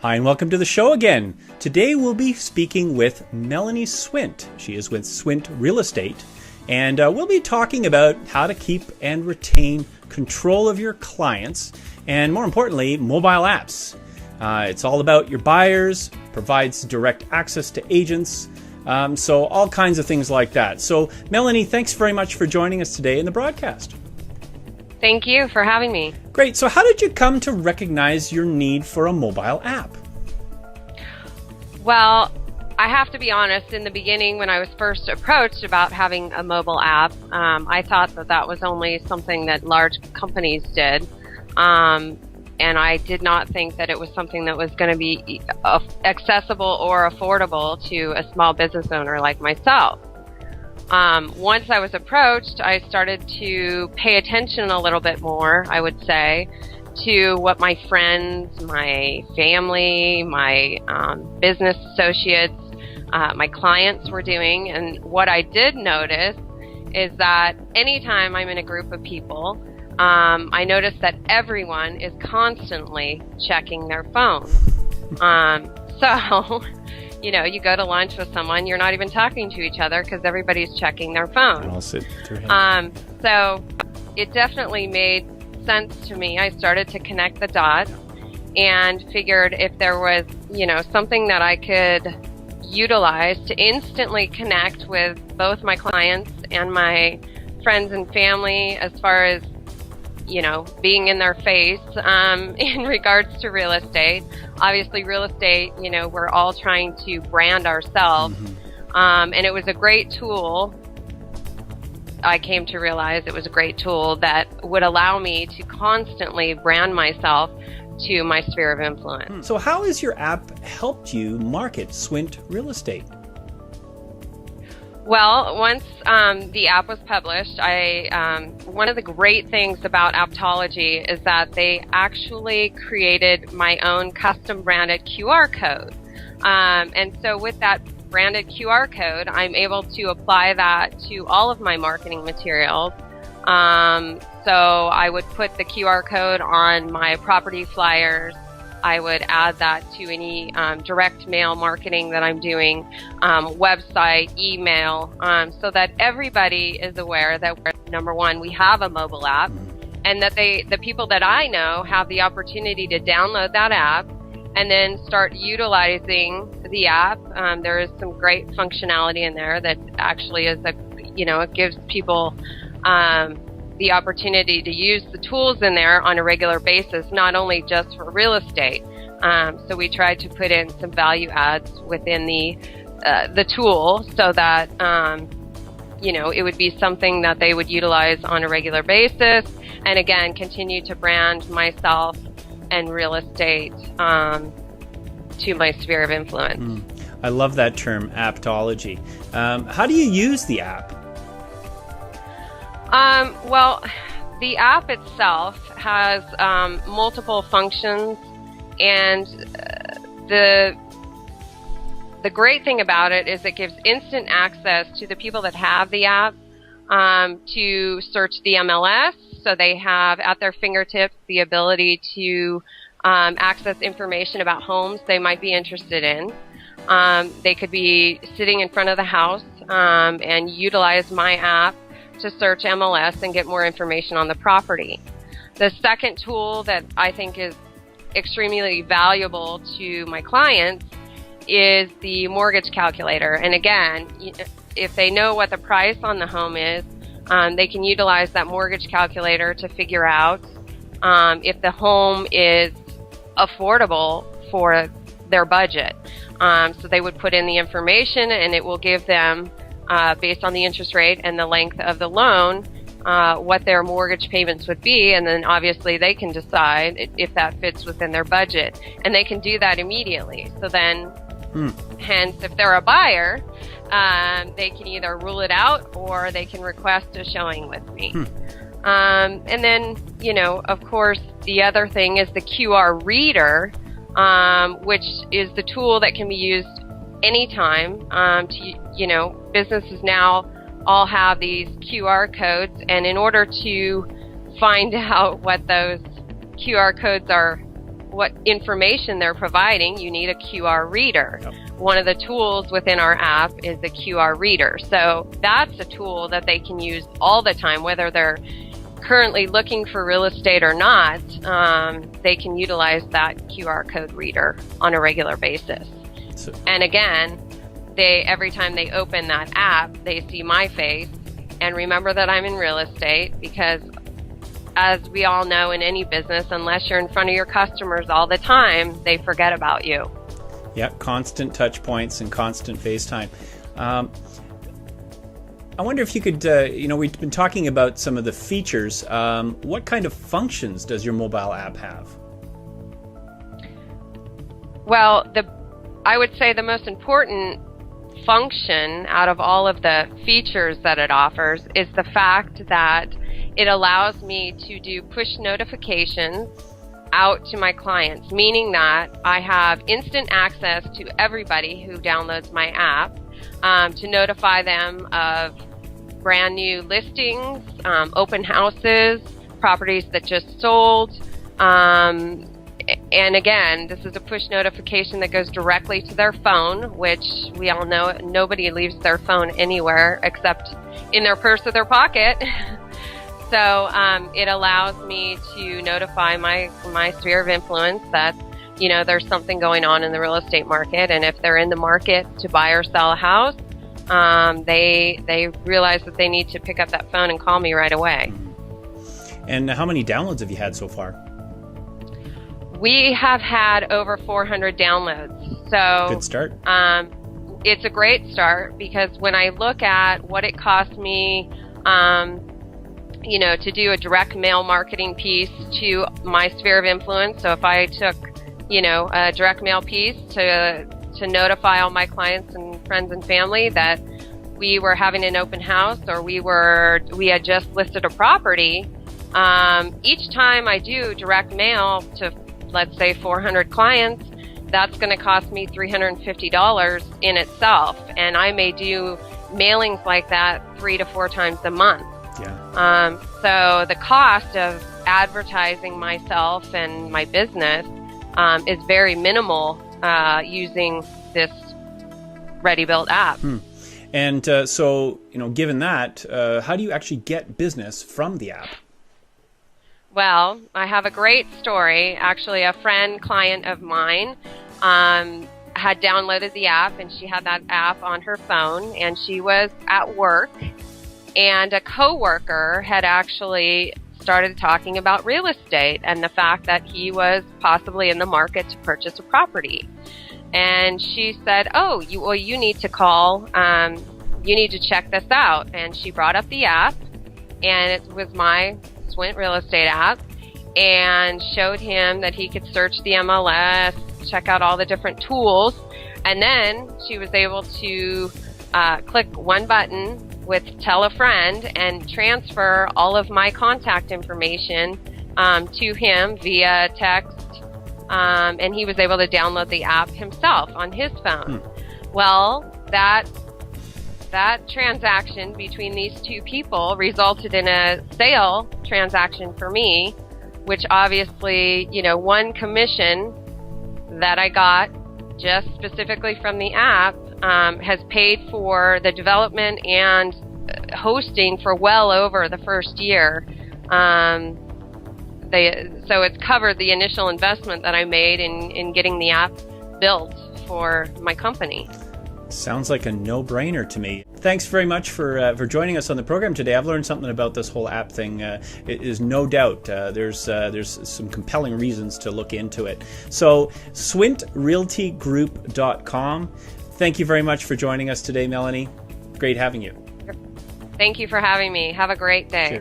Hi, and welcome to the show again. Today we'll be speaking with Melanie Swint. She is with Swint Real Estate, and we'll be talking about how to keep and retain control of your clients, and more importantly, mobile apps. It's all about your buyers, provides direct access to agents, so all kinds of things like that. So, Melanie, thanks very much for joining us today in the broadcast. Thank you for having me. Great. So how did you come to recognize your need for a mobile app? Well, I have to be honest, in the beginning when I was first approached about having a mobile app, I thought that was only something that large companies did. And I did not think that it was something that was going to be accessible or affordable to a small business owner like myself. Once I was approached, I started to pay attention a little bit more, I would say, to what my friends, my family, my business associates, my clients were doing. And what I did notice is that anytime I'm in a group of people, I notice that everyone is constantly checking their phone. So you know, you go to lunch with someone, you're not even talking to each other because everybody's checking their phone. I'll sit with your hand. So it definitely made sense to me. I started to connect the dots and figured if there was, you know, something that I could utilize to instantly connect with both my clients and my friends and family as far as, you know, being in their face in regards to real estate. Obviously, real estate, you know, we're all trying to brand ourselves. And it was a great tool. I came to realize it was a great tool that would allow me to constantly brand myself to my sphere of influence. So how has your app helped you market Swint Real Estate? Well, once the app was published, one of the great things about Apptology is that they actually created my own custom branded QR code. And so with that branded QR code, I'm able to apply that to all of my marketing materials. So I would put the QR code on my property flyers. I would add that to any direct mail marketing that I'm doing, website, email, so that everybody is aware that, number one, we have a mobile app, and that the people that I know have the opportunity to download that app and then start utilizing the app. There is some great functionality in there that actually is it gives people the opportunity to use the tools in there on a regular basis, not only just for real estate. So we tried to put in some value adds within the tool so that it would be something that they would utilize on a regular basis, and again continue to brand myself and real estate to my sphere of influence. I love that term, Apptology. How do you use the app? Well, the app itself has multiple functions, and the great thing about it is it gives instant access to the people that have the app to search the MLS, so they have at their fingertips the ability to access information about homes they might be interested in. They could be sitting in front of the house and utilize my app to search MLS and get more information on the property. The second tool that I think is extremely valuable to my clients is the mortgage calculator. And again, if they know what the price on the home is, they can utilize that mortgage calculator to figure out if the home is affordable for their budget. So they would put in the information, and it will give them based on the interest rate and the length of the loan, what their mortgage payments would be, and then obviously they can decide if that fits within their budget, and they can do that immediately. So then, hence, if they're a buyer, they can either rule it out or they can request a showing with me. And then, of course, the other thing is the QR reader, which is the tool that can be used anytime. Businesses now all have these QR codes, and in order to find out what those QR codes are what information they're providing, you need a QR reader. Yep. One of the tools within our app is the QR reader. So that's a tool that they can use all the time, whether they're currently looking for real estate or not. They can utilize that QR code reader on a regular basis. And again, every time they open that app, they see my face and remember that I'm in real estate, because as we all know in any business, unless you're in front of your customers all the time, they forget about you. Yeah, constant touch points and constant FaceTime. I wonder if you could, we've been talking about some of the features. What kind of functions does your mobile app have? Well, I would say the most important function out of all of the features that it offers is the fact that it allows me to do push notifications out to my clients, meaning that I have instant access to everybody who downloads my app to notify them of brand new listings, open houses, properties that just sold. And again, this is a push notification that goes directly to their phone, which we all know nobody leaves their phone anywhere except in their purse or their pocket. So it allows me to notify my sphere of influence that, there's something going on in the real estate market. And if they're in the market to buy or sell a house, they realize that they need to pick up that phone and call me right away. And how many downloads have you had so far? We have had over 400 downloads. So good start. It's a great start, because when I look at what it cost me, to do a direct mail marketing piece to my sphere of influence. So if I took, a direct mail piece to notify all my clients and friends and family that we were having an open house, or we had just listed a property, each time I do direct mail to, let's say, 400 clients, that's going to cost me $350 in itself. And I may do mailings like that 3 to 4 times a month. Yeah. So the cost of advertising myself and my business is very minimal using this ready-built app. And so, given that, how do you actually get business from the app? Well, I have a great story. Actually, a client of mine had downloaded the app, and she had that app on her phone, and she was at work, and a coworker had actually started talking about real estate and the fact that he was possibly in the market to purchase a property. And she said, you need to call, you need to check this out. And she brought up the app, and it was my Swint real estate app, and showed him that he could search the MLS, check out all the different tools, and then she was able to click one button with Tell a Friend and transfer all of my contact information to him via text, and he was able to download the app himself on his phone. Well, that transaction between these two people resulted in a sale transaction for me, which obviously, one commission that I got just specifically from the app has paid for the development and hosting for well over the first year. So it's covered the initial investment that I made in getting the app built for my company. Sounds like a no-brainer to me. Thanks very much for joining us on the program today. I've learned something about this whole app thing. It is no doubt there's some compelling reasons to look into it. So swintrealtygroup.com. Thank you very much for joining us today, Melanie. Great having you. Thank you for having me. Have a great day. Cheers.